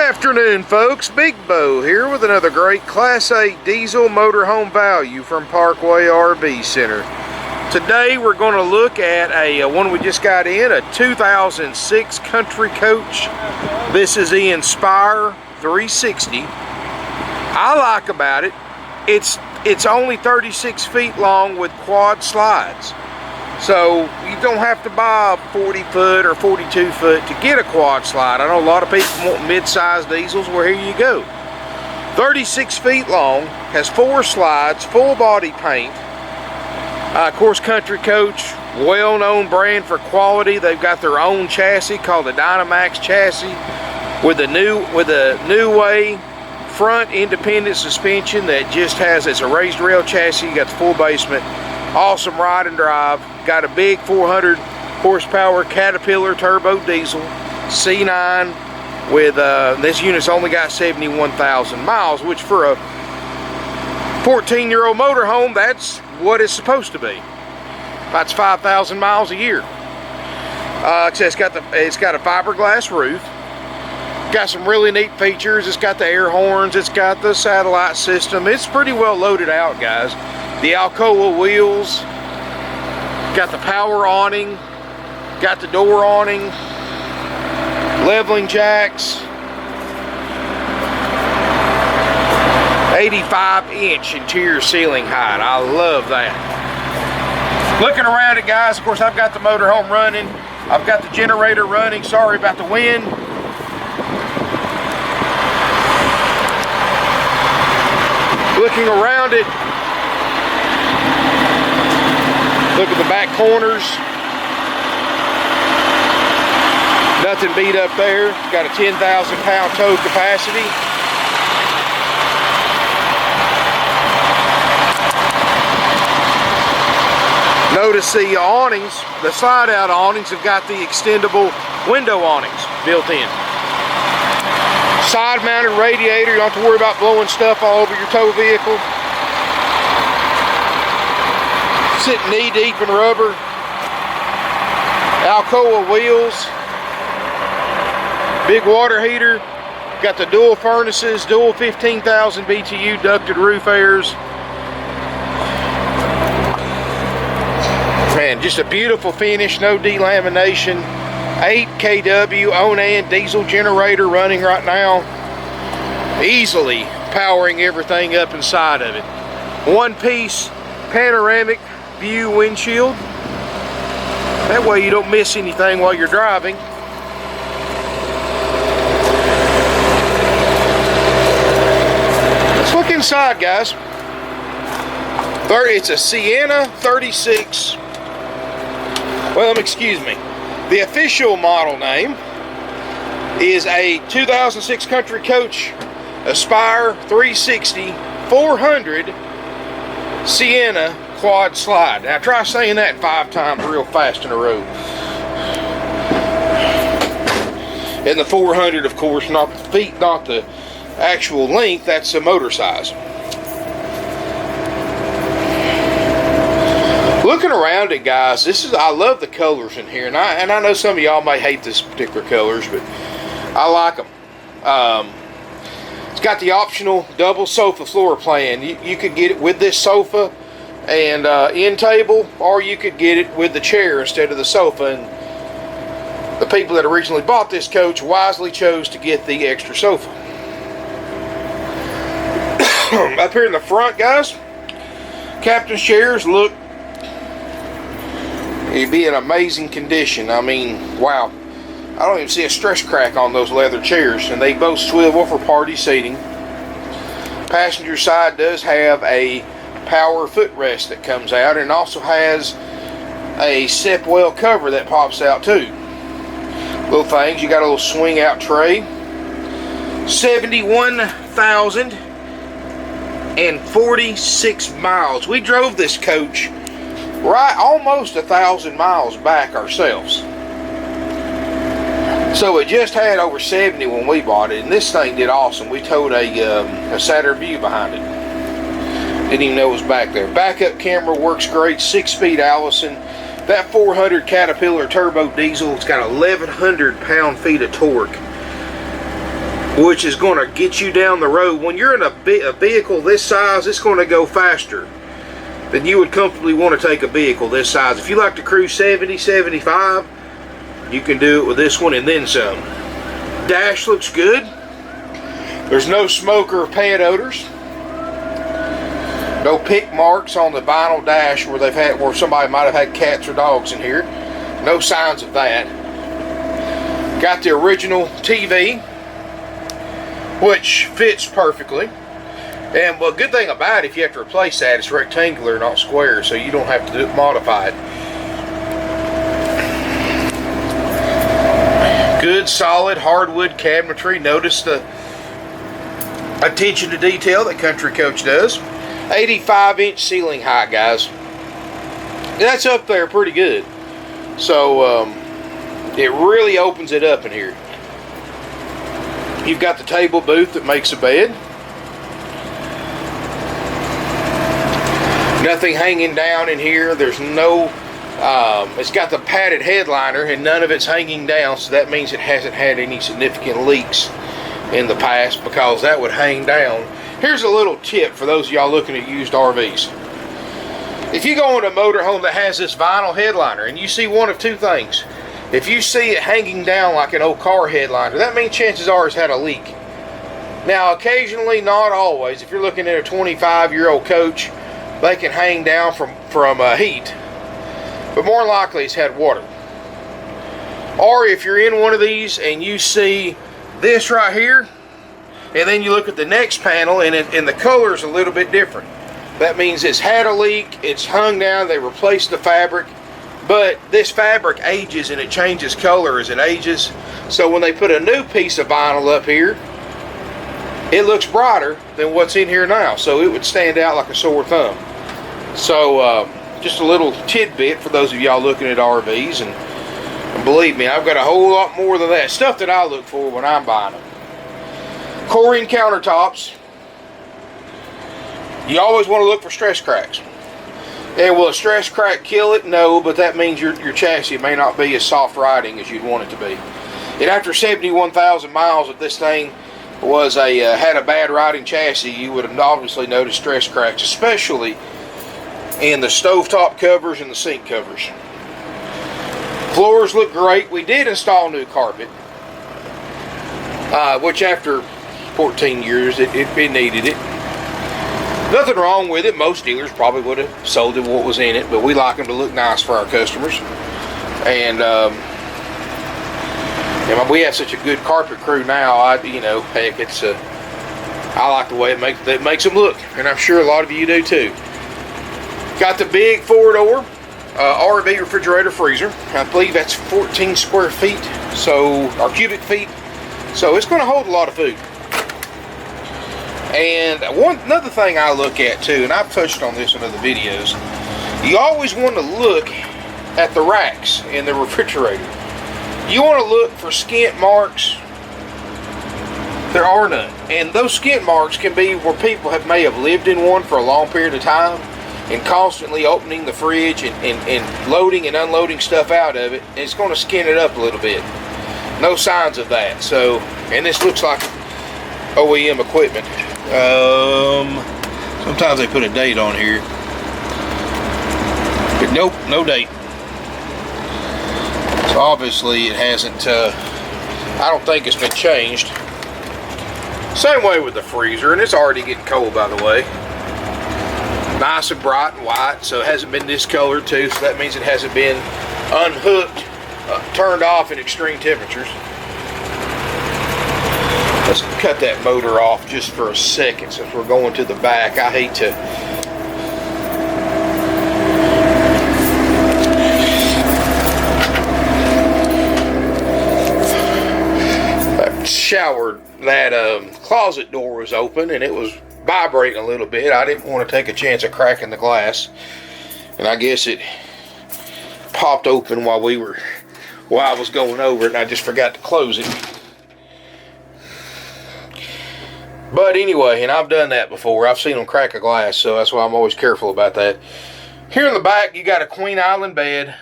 Afternoon, folks. Big Bo here with another great Class 8 diesel motorhome value from Parkway RV Center. Today we're going to look at a one we just got in, a 2006 Country Coach. This is the Inspire 360. I like about it, it's only 36 feet long with quad slides. So you don't have to buy a 40 foot or 42 foot to get a quad slide. I know a lot of people want mid-sized diesels. Well, here you go. 36 feet long, has 4 slides, full body paint. Of course, Country Coach, well-known brand for quality. They've got their own chassis called the Dynomax Chassis with a new way front independent suspension that just has, it's a raised rail chassis. You got the full basement. Awesome ride and drive. Got a big 400 horsepower Caterpillar turbo diesel C9 with this unit's only got 71,000 miles, which for a 14-year-old motorhome, that's what it's supposed to be. That's 5,000 miles a year. It's got a fiberglass roof. Got some really neat features. It's got the air horns. It's got the satellite system. It's pretty well loaded out, guys. The Alcoa wheels, got the power awning, got the door awning, leveling jacks, 85-inch interior ceiling height. I love that. Looking around it, guys, of course, I've got the motorhome running. I've got the generator running. Sorry about the wind. Looking around it, look at the back corners. Nothing beat up there. Got a 10,000 pound tow capacity. Notice the awnings, the slide out awnings have got the extendable window awnings built in. Side mounted radiator, you don't have to worry about blowing stuff all over your tow vehicle. Sitting knee deep in rubber. Alcoa wheels. Big water heater. Got the dual furnaces, dual 15,000 BTU ducted roof airs. Man, just a beautiful finish, no delamination. 8 kW Onan diesel generator running right now. Easily powering everything up inside of it. One piece panoramic view windshield. That way you don't miss anything while you're driving. Let's look inside, guys. It's a Sienna 36. Well, excuse me. The official model name is a 2006 Country Coach Aspire 360 400 Sienna quad slide. Now try saying that 5 times real fast in a row. And the 400, of course, not the feet, not the actual length, that's the motor size. Looking around it, guys, I love the colors in here, and I know some of y'all may hate this particular colors, but I like them. It's got the optional double sofa floor plan. You could get it with this sofa and end table, or you could get it with the chair instead of the sofa. And the people that originally bought this coach wisely chose to get the extra sofa. Up here in the front, guys, captain's chairs look, it'd be in amazing condition. I mean, wow. I don't even see a stress crack on those leather chairs, and they both swivel for party seating. Passenger side does have a power footrest that comes out, and also has a Sepwell cover that pops out too. Little things, you got a little swing out tray. 71,046 miles. We drove this coach right almost 1,000 miles back ourselves. So it just had over 70 when we bought it, and this thing did awesome. We towed a Saturn View behind it. Didn't even know it was back there. Backup camera works great. 6-speed Allison. That 400 Caterpillar turbo diesel, it's got 1,100 pound-feet of torque. which is going to get you down the road. When you're in a vehicle this size, it's going to go faster than you would comfortably want to take a vehicle this size. If you like to cruise 70, 75, you can do it with this one and then some. Dash looks good. There's no smoke or pet odors. No pick marks on the vinyl dash where somebody might have had cats or dogs in here. No signs of that. Got the original TV, which fits perfectly. And well, good thing about it, if you have to replace that, it's rectangular, not square, so you don't have to modify it. Good, solid hardwood cabinetry. Notice the attention to detail that Country Coach does. 85-inch ceiling height, guys. That's up there pretty good. So it really opens it up in here. You've got the table booth that makes a bed. Nothing hanging down in here. There's no, it's got the padded headliner and none of it's hanging down, so that means it hasn't had any significant leaks in the past, because that would hang down. Here's a little tip for those of y'all looking at used RVs. If you go into a motorhome that has this vinyl headliner and you see one of two things. If you see it hanging down like an old car headliner, that means chances are it's had a leak. Now, occasionally, not always, if you're looking at a 25-year-old coach, they can hang down from heat, but more likely it's had water. Or if you're in one of these and you see this right here, and then you look at the next panel and the color is a little bit different, that means it's had a leak, it's hung down, they replaced the fabric, but this fabric ages and it changes color as it ages. So when they put a new piece of vinyl up here, it looks brighter than what's in here now, so it would stand out like a sore thumb. So just a little tidbit for those of y'all looking at RVs, and believe me, I've got a whole lot more than that stuff that I look for when I'm buying them. Corian countertops. You always want to look for stress cracks. And will a stress crack kill it? No, but that means your chassis may not be as soft riding as you'd want it to be. And after 71,000 miles, if this thing was had a bad riding chassis, you would have obviously noticed stress cracks, especially in the stovetop covers and the sink covers. Floors look great. We did install new carpet, which after 14 years it needed it. Nothing wrong with it. Most dealers probably would have sold it what was in it, but we like them to look nice for our customers. And we have such a good carpet crew now. Heck, it's I like the way it makes them look, and I'm sure a lot of you do too. Got the big 4-door RV refrigerator freezer. I believe that's 14 square feet, or cubic feet. So it's going to hold a lot of food. And another thing I look at too, and I've touched on this in other videos, you always want to look at the racks in the refrigerator. You want to look for skint marks. There are none. And those skint marks can be where people may have lived in one for a long period of time and constantly opening the fridge and loading and unloading stuff out of it. And it's going to skin it up a little bit. No signs of that. So, and this looks like OEM equipment. Sometimes they put a date on here, but nope, no date. So obviously it hasn't, I don't think it's been changed. Same way with the freezer, and it's already getting cold, by the way. Nice and bright and white, so it hasn't been discolored too, so that means it hasn't been unhooked, turned off in extreme temperatures. Let's cut that motor off just for a second since we're going to the back. I hate to that closet door was open and it was vibrating a little bit. I didn't want to take a chance of cracking the glass, and I guess it popped open while I was going over it, and I just forgot to close it. But anyway, and I've done that before. I've seen them crack a glass, so that's why I'm always careful about that. Here in the back, you got a Queen Island bed.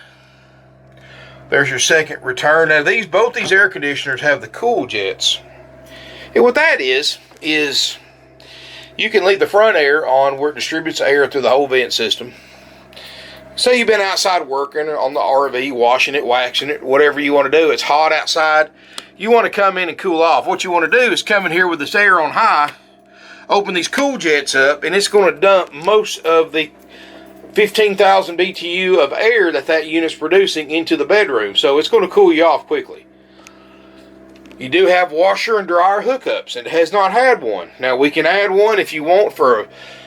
There's your second return. Now, both these air conditioners have the cool jets. And what that is you can leave the front air on where it distributes air through the whole vent system. Say you've been outside working on the RV, washing it, waxing it, whatever you want to do. It's hot outside. You want to come in and cool off. What you want to do is come in here with this air on high, open these cool jets up, and it's going to dump most of the 15,000 BTU of air that unit's producing into the bedroom. So it's going to cool you off quickly. You do have washer and dryer hookups, and it has not had one. Now we can add one if you want.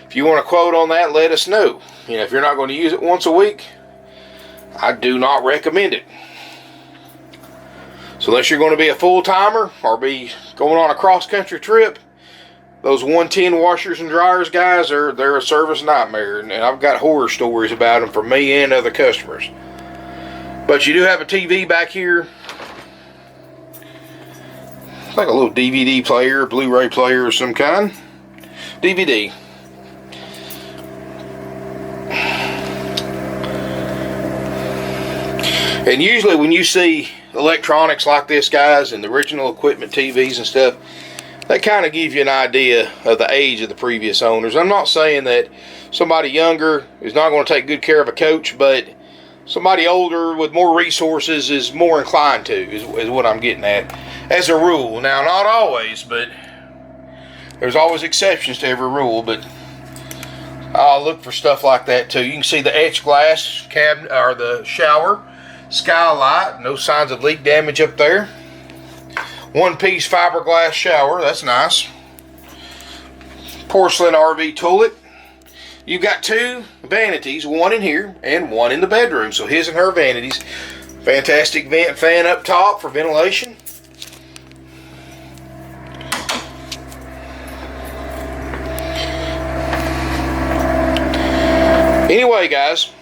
If you want a quote on that, let us know. If you're not going to use it once a week, I do not recommend it. So unless you're going to be a full-timer or be going on a cross-country trip, those 110 washers and dryers, guys, they're a service nightmare. And I've got horror stories about them for me and other customers. But you do have a TV back here. It's like a little DVD player, Blu-ray player of some kind. DVD. And usually when you see electronics like this, guys, and the original equipment, TVs and stuff, that kind of gives you an idea of the age of the previous owners. I'm not saying that somebody younger is not going to take good care of a coach, but somebody older with more resources is more inclined to, is what I'm getting at, as a rule. Now, not always, but there's always exceptions to every rule, but I'll look for stuff like that too. You can see the etched glass cabinet, or the shower skylight, no signs of leak damage up there. One-piece fiberglass shower, that's nice. Porcelain RV toilet. You've got two vanities, one in here and one in the bedroom. So his and her vanities. Fantastic vent fan up top for ventilation. Anyway, guys,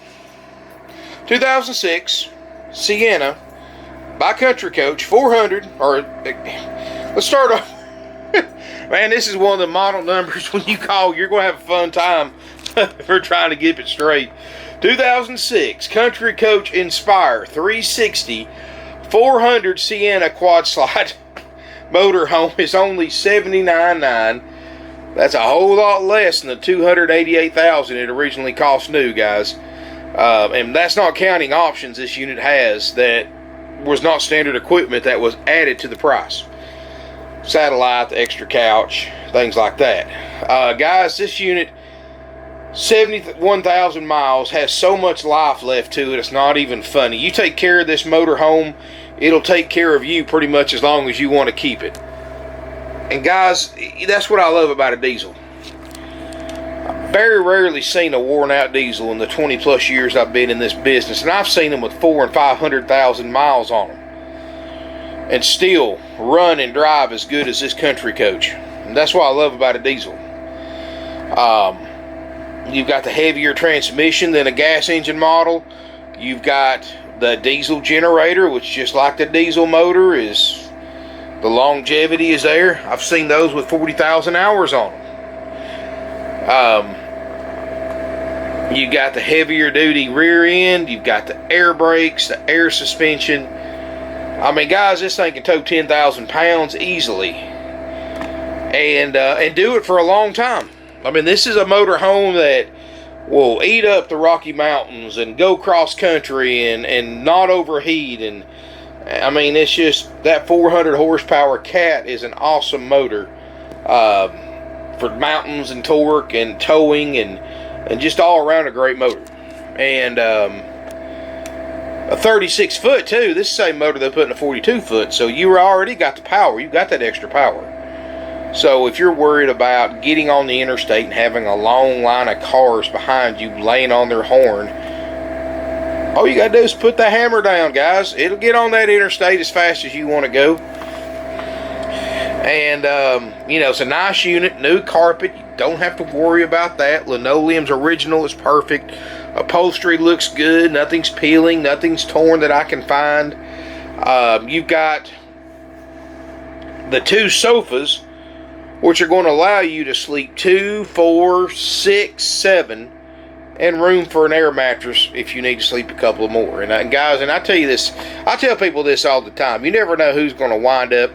2006 Sienna by Country Coach 400, or let's start off. Man, this is one of the model numbers. When you call, you're going to have a fun time. We're trying to get it straight. 2006 Country Coach Inspire 360 400 Sienna quad slide motorhome is only $79,900. That's a whole lot less than the $288,000 it originally cost new, guys. And that's not counting options this unit has that was not standard equipment that was added to the price. Satellite, the extra couch, things like that. Guys, this unit, 71,000 miles, has so much life left to it, it's not even funny. You take care of this motorhome, it'll take care of you pretty much as long as you want to keep it. And guys, that's what I love about a diesel. Very rarely seen a worn out diesel in the 20 plus years I've been in this business, and I've seen them with 400,000 and 500,000 miles on them and still run and drive as good as this Country Coach. And that's what I love about a diesel. You've got the heavier transmission than a gas engine model. You've got the diesel generator, which, just like the diesel motor, is the longevity is there. I've seen those with 40,000 hours on them. You've got the heavier duty rear end. You've got the air brakes, the air suspension. I mean, guys, this thing can tow 10,000 pounds easily, and do it for a long time. I mean, this is a motor home that will eat up the Rocky Mountains and go cross country and not overheat. And I mean, it's just that 400 horsepower Cat is an awesome motor for mountains and torque and towing and just all around a great motor. And a 36 foot too. This is the same motor they put in a 42 foot. So you already got the power. You got that extra power. So if you're worried about getting on the interstate and having a long line of cars behind you laying on their horn, all you got to do is put the hammer down, guys. It'll get on that interstate as fast as you want to go. And, it's a nice unit, new carpet. You don't have to worry about that. Linoleum's original, is perfect. Upholstery looks good. Nothing's peeling, nothing's torn that I can find. You've got the two sofas, which are going to allow you to sleep 2, 4, 6, 7, and room for an air mattress if you need to sleep a couple more. And guys, and I tell you this, I tell people this all the time, you never know who's going to wind up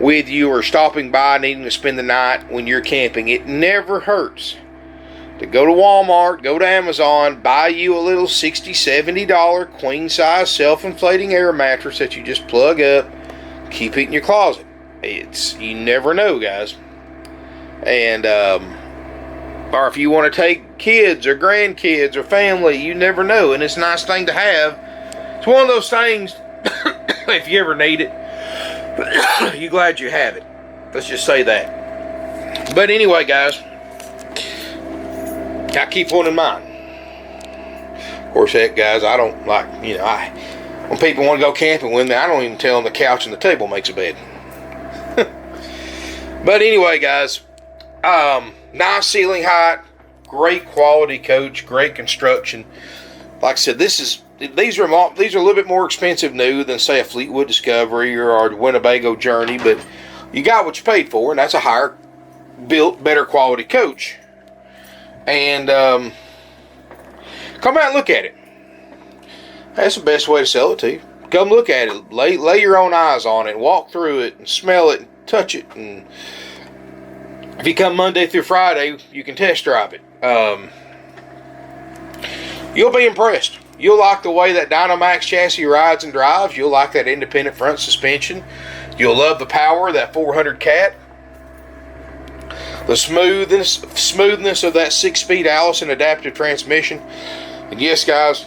with you or stopping by needing to spend the night when you're camping, it never hurts to go to Walmart, go to Amazon, buy you a little $60, $70 queen size self-inflating air mattress that you just plug up, keep it in your closet. You never know, guys. And or if you want to take kids or grandkids or family, you never know. And it's a nice thing to have. It's one of those things, if you ever need it, you're glad you have it. Let's just say that. But anyway, guys, I keep one in mind. Of course, heck, guys, I don't like, when people want to go camping with me, I don't even tell them the couch and the table makes a bed. But anyway, guys, nice ceiling height, great quality coach, great construction. Like I said, these are a little bit more expensive new than, say, a Fleetwood Discovery or a Winnebago Journey, but you got what you paid for, and that's a higher built, better quality coach. And come out and look at it. That's the best way to sell it to you. Come look at it, lay your own eyes on it, walk through it, and smell it, and touch it. And if you come Monday through Friday, you can test drive it. You'll be impressed. You'll like the way that Dynomax chassis rides and drives. You'll like that independent front suspension. You'll love the power of that 400 cat. The smoothness of that 6-speed Allison adaptive transmission. And yes, guys,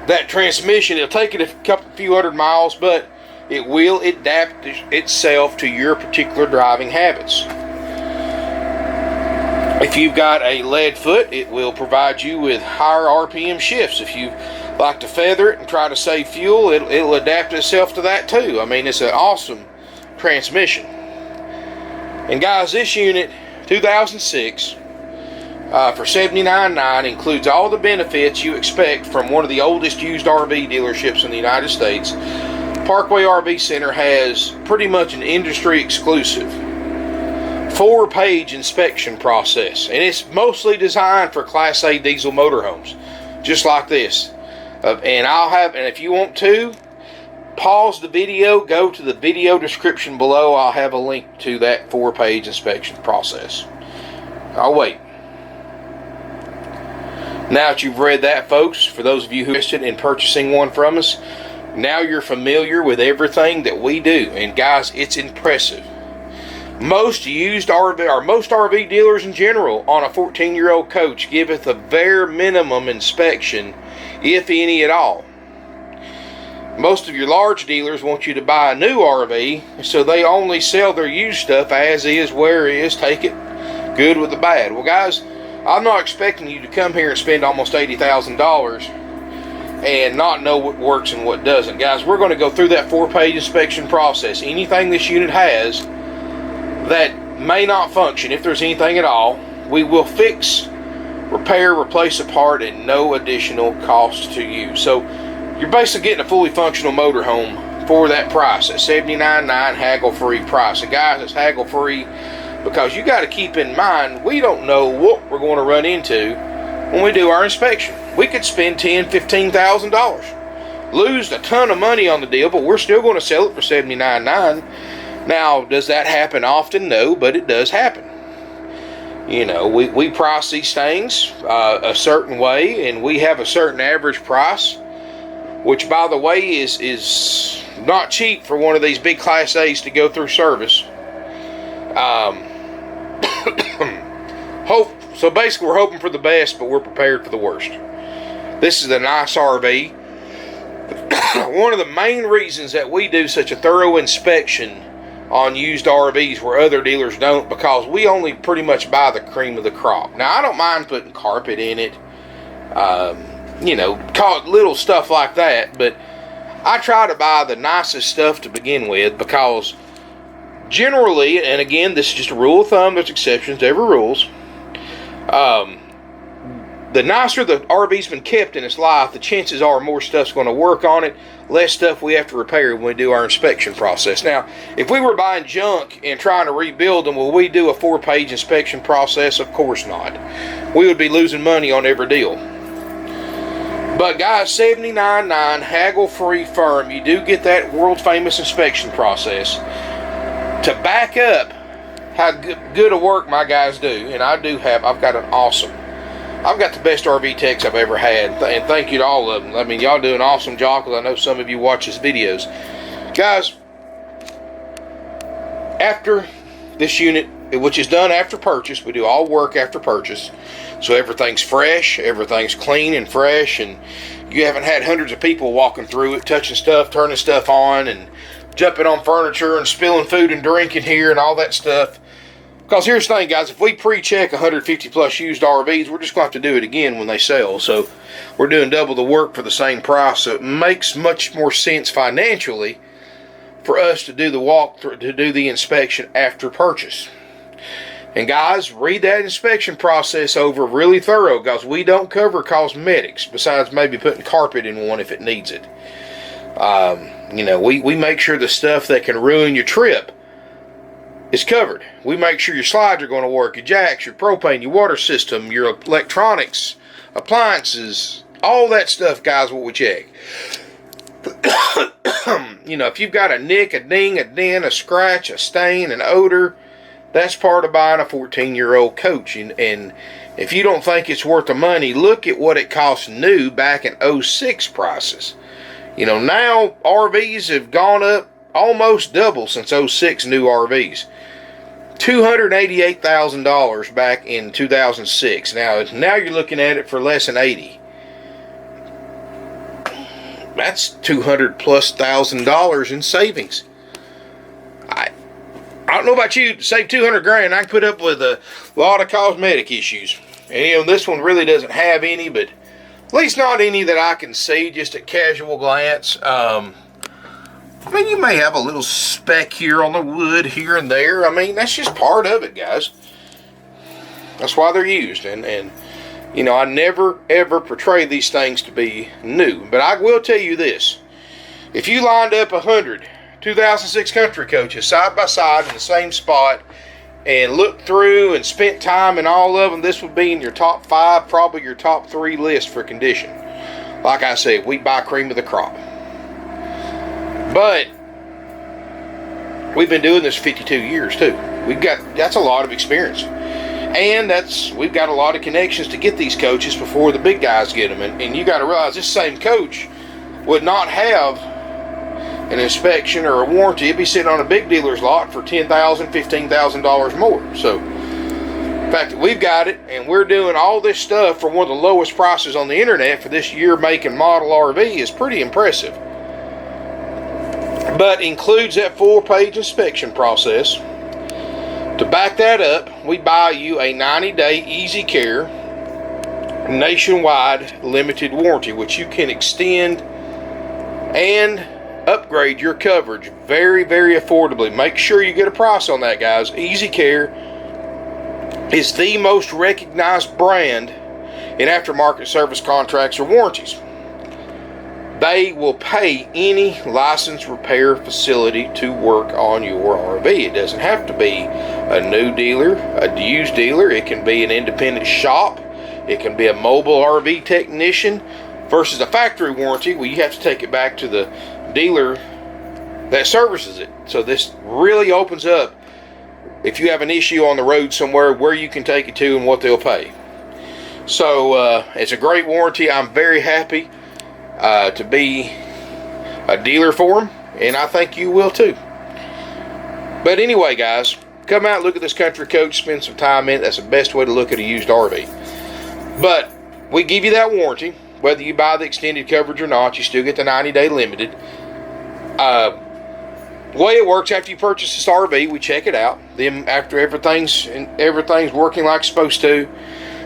that transmission, it'll take it a few hundred miles, but it will adapt itself to your particular driving habits. If you've got a lead foot, it will provide you with higher RPM shifts. If you like to feather it and try to save fuel, it'll adapt itself to that too. I mean, it's an awesome transmission. And guys, this unit, 2006, for $79.9, includes all the benefits you expect from one of the oldest used RV dealerships in the United States. Parkway RV Center has pretty much an industry exclusive 4-page inspection process, and it's mostly designed for Class A diesel motorhomes, just like this. And if you want to, pause the video, go to the video description below. I'll have a link to that 4-page inspection process. I'll wait. Now that you've read that, folks, for those of you who are interested in purchasing one from us, now you're familiar with everything that we do. And guys, it's impressive. Most RV dealers in general on a 14-year-old coach giveth a bare minimum inspection, if any at all. Most of your large dealers want you to buy a new RV, so they only sell their used stuff as is, where is, take it good with the bad. Well, guys, I'm not expecting you to come here and spend almost $80,000 and not know what works and what doesn't. Guys, we're going to go through that 4-page inspection process. Anything this unit has that may not function, if there's anything at all, we will fix, repair, replace a part at no additional cost to you. So you're basically getting a fully functional motorhome for that price, at $79.9 haggle-free price. And guys, it's haggle-free because you got to keep in mind, we don't know what we're going to run into when we do our inspection. We could spend $10,000, $15,000, lose a ton of money on the deal, but we're still going to sell it for $79.9. Now, does that happen often? No, but it does happen. We price these things a certain way, and we have a certain average price, which, by the way, is not cheap for one of these big Class A's to go through service. So basically, we're hoping for the best, but we're prepared for the worst. This is a nice RV. One of the main reasons that we do such a thorough inspection on used RVs where other dealers don't, because we only pretty much buy the cream of the crop. Now, I don't mind putting carpet in it, little stuff like that, but I try to buy the nicest stuff to begin with, because generally, and again, this is just a rule of thumb, there's exceptions to every rules, the nicer the RV's been kept in its life, the chances are more stuff's going to work on it, less stuff we have to repair when we do our inspection process. Now, if we were buying junk and trying to rebuild them, will we do a 4-page inspection process? Of course not. We would be losing money on every deal. But guys, $79.9 haggle-free firm. You do get that world-famous inspection process. To back up how good of work my guys do, and I've got the best RV techs I've ever had, and thank you to all of them. I mean, y'all do an awesome job, because I know some of you watch his videos. Guys, after this unit, which is done after purchase, we do all work after purchase, so everything's fresh, everything's clean and fresh, and you haven't had hundreds of people walking through it, touching stuff, turning stuff on, and jumping on furniture and spilling food and drink in here and all that stuff. Because here's the thing, guys, if we pre-check 150 plus used RVs, we're just going to have to do it again when they sell. So we're doing double the work for the same price. So it makes much more sense financially for us to do the walkthrough, to do the inspection after purchase. And guys, read that inspection process over really thorough, because we don't cover cosmetics besides maybe putting carpet in one if it needs it. You know, we make sure the stuff that can ruin your trip is covered. We make sure your slides are going to work, your jacks, your propane, your water system, your electronics, appliances, all that stuff, guys, what we check. You know, if you've got a nick, a ding, a dent, a scratch, a stain, an odor, that's part of buying a 14-year-old coach. And if you don't think it's worth the money, look at what it cost new back in 06 prices. You know, now RVs have gone up almost double since 06 new RVs. $288,000 back in 2006. Now you're looking at it for less than 80. That's $200,000+ in savings. I don't know about you, to save $200,000, I can put up with a lot of cosmetic issues. And you know, this one really doesn't have any, but at least not any that I can see just at casual glance. I mean, you may have a little speck here on the wood here and there. I mean, that's just part of it, guys. That's why they're used. And you know, I never, ever portray these things to be new. But I will tell you this. If you lined up 100 2006 country coaches side by side in the same spot and looked through and spent time in all of them, this would be in your top 5, probably your top 3 list for condition. Like I said, we buy cream of the crop. But we've been doing this 52 years too. That's a lot of experience. And we've got a lot of connections to get these coaches before the big guys get them. And you got to realize this same coach would not have an inspection or a warranty. It'd be sitting on a big dealer's lot for $10,000, $15,000 more. So the fact that we've got it and we're doing all this stuff for one of the lowest prices on the internet for this year, make, and model RV is pretty impressive. But includes that full-page inspection process. To back that up, we buy you a 90-day easy care nationwide limited warranty, which you can extend and upgrade your coverage very, very affordably. Make sure you get a price on that, guys. Easy Care is the most recognized brand in aftermarket service contracts or warranties. They will pay any licensed repair facility to work on your RV. It doesn't have to be a new dealer, a used dealer. It can be an independent shop. It can be a mobile RV technician versus a factory warranty where you have to take it back to the dealer that services it. So this really opens up, if you have an issue on the road somewhere, where you can take it to and what they'll pay. So it's a great warranty. I'm very happy to be a dealer for them, and I think you will too. But anyway, guys, come out, look at this country coach, spend some time in it. That's the best way to look at a used RV. But we give you that warranty. Whether you buy the extended coverage or not, you still get the 90-day limited. The way it works, after you purchase this RV, we check it out. Then after everything's working like it's supposed to,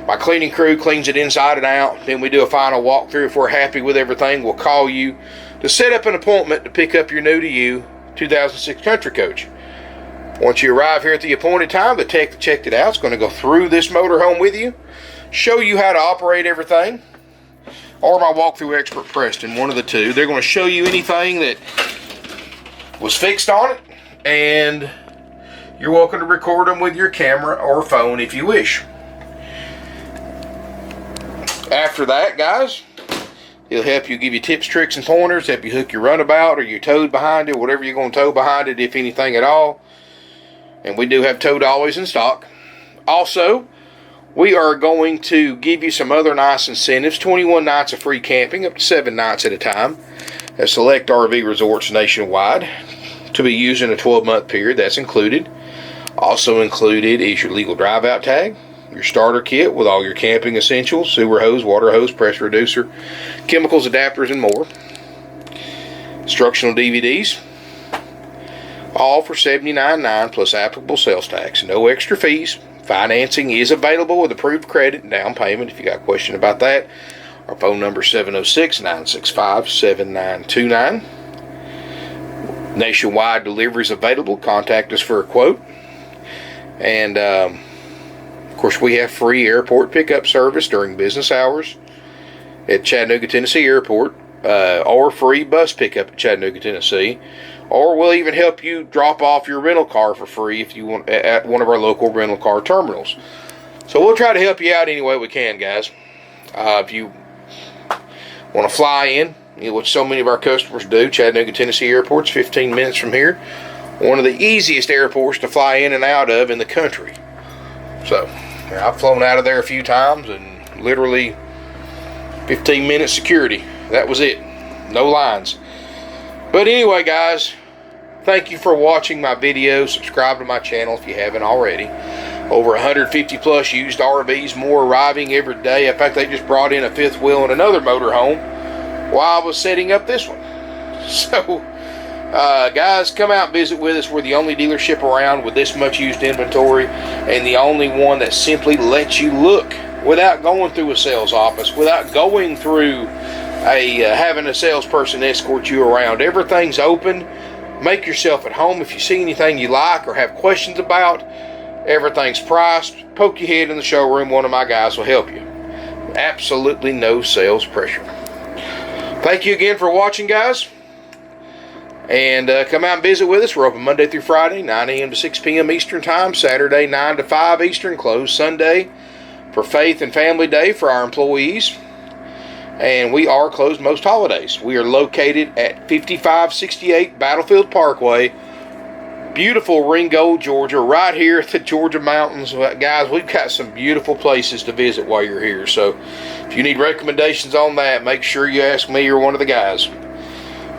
my cleaning crew cleans it inside and out. Then we do a final walkthrough. If we're happy with everything, we'll call you to set up an appointment to pick up your new to you 2006 country coach. Once you arrive here at the appointed time, the tech that checked it out is going to go through this motorhome with you, show you how to operate everything, or my walkthrough expert Preston, one of the two. They're going to show you anything that was fixed on it, and you're welcome to record them with your camera or phone if you wish. After that, guys, he'll help you, give you tips, tricks, and pointers, help you hook your runabout or your tow behind it, whatever you're going to tow behind it, if anything at all. And we do have tow dollies in stock. Also, we are going to give you some other nice incentives. 21 nights of free camping, up to 7 nights at a time, at select RV resorts nationwide, to be used in a 12-month period. That's included. Also included is your legal drive-out tag, your starter kit with all your camping essentials, sewer hose, water hose, pressure reducer, chemicals, adapters, and more. Instructional DVDs, all for $79.9 plus applicable sales tax. No extra fees. Financing is available with approved credit and down payment. If you got a question about that, our phone number is 706-965-7929. Nationwide deliveries available. Contact us for a quote. And of course, we have free airport pickup service during business hours at Chattanooga, Tennessee Airport, or free bus pickup at Chattanooga, Tennessee. Or we'll even help you drop off your rental car for free if you want at one of our local rental car terminals. So we'll try to help you out any way we can, guys. If you want to fly in, which so many of our customers do, Chattanooga, Tennessee Airport's 15 minutes from here. One of the easiest airports to fly in and out of in the country. So, I've flown out of there a few times and literally 15-minute security. That was it. No lines. But anyway, guys, thank you for watching my video. Subscribe to my channel if you haven't already. Over 150 plus used RVs, more arriving every day. In fact, they just brought in a fifth wheel and another motorhome while I was setting up this one. So, guys, come out and visit with us. We're the only dealership around with this much used inventory, and the only one that simply lets you look without going through a sales office, without going through having a salesperson escort you around. Everything's open. Make yourself at home. If you see anything you like or have questions about, everything's priced. Poke your head in the showroom. One of my guys will help you. Absolutely no sales pressure. Thank you again for watching, guys. And come out and visit with us. We're open Monday through Friday, 9 a.m. to 6 p.m. Eastern Time. Saturday, 9 to 5 Eastern. Closed Sunday for Faith and Family Day for our employees. And we are closed most holidays. We are located at 5568 Battlefield Parkway. Beautiful Ringgold, Georgia. Right here at the Georgia mountains. Guys, we've got some beautiful places to visit while you're here. So if you need recommendations on that, make sure you ask me or one of the guys.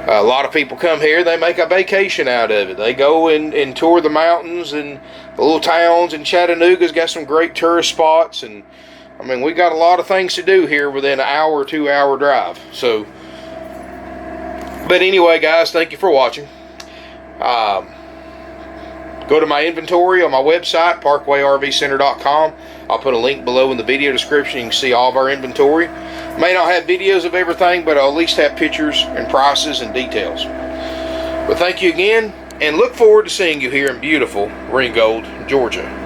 A lot of people come here, they make a vacation out of it. They go and tour the mountains and the little towns, and Chattanooga's got some great tourist spots. And I mean, we got a lot of things to do here within an hour or 2 hour drive. So, but anyway, guys, thank you for watching. Go to my inventory on my website, parkwayrvcenter.com. I'll put a link below in the video description. You can see all of our inventory. May not have videos of everything, but I'll at least have pictures and prices and details. But thank you again, and look forward to seeing you here in beautiful Ringgold, Georgia.